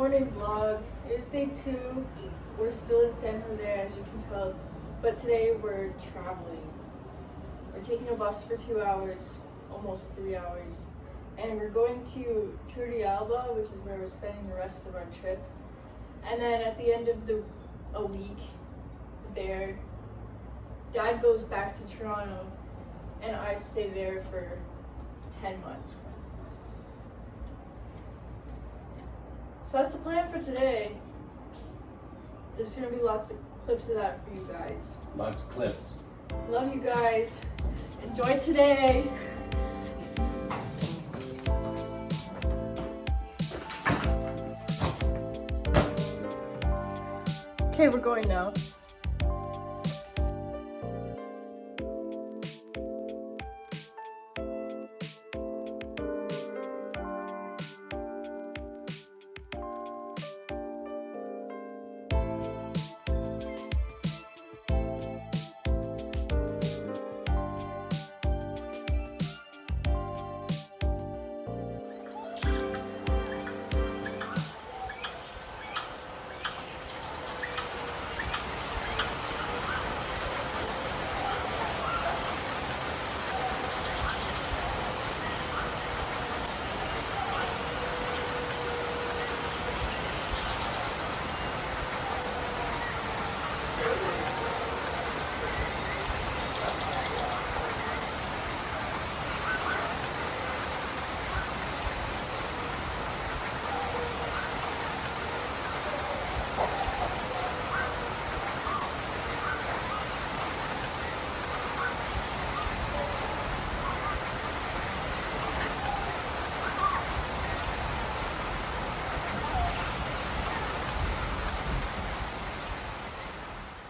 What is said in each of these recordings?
morning vlog. It is day 2. We're still in San Jose, as you can tell, but today we're traveling. We're taking a bus for 2 hours, almost 3 hours, and we're going to Turrialba, which is where we're spending the rest of our trip. And then at the end of a week there, Dad goes back to Toronto, and I stay there for 10 months. So that's the plan for today. There's gonna be lots of clips of that for you guys. Lots of clips. Love you guys. Enjoy today. Okay, we're going now.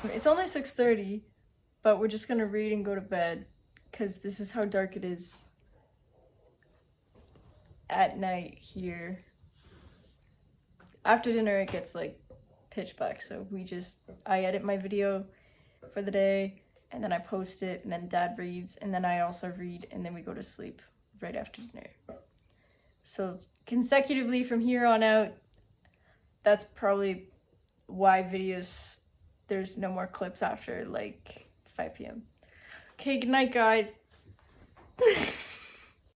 It's only 6:30, but we're just gonna read and go to bed because this is how dark it is at night here. After dinner it gets like pitch black, so I edit my video for the day and then I post it, and then Dad reads, and then I also read, and then we go to sleep right after dinner. So consecutively from here on out, that's probably why there's no more clips after like 5 p.m. Okay, good night, guys.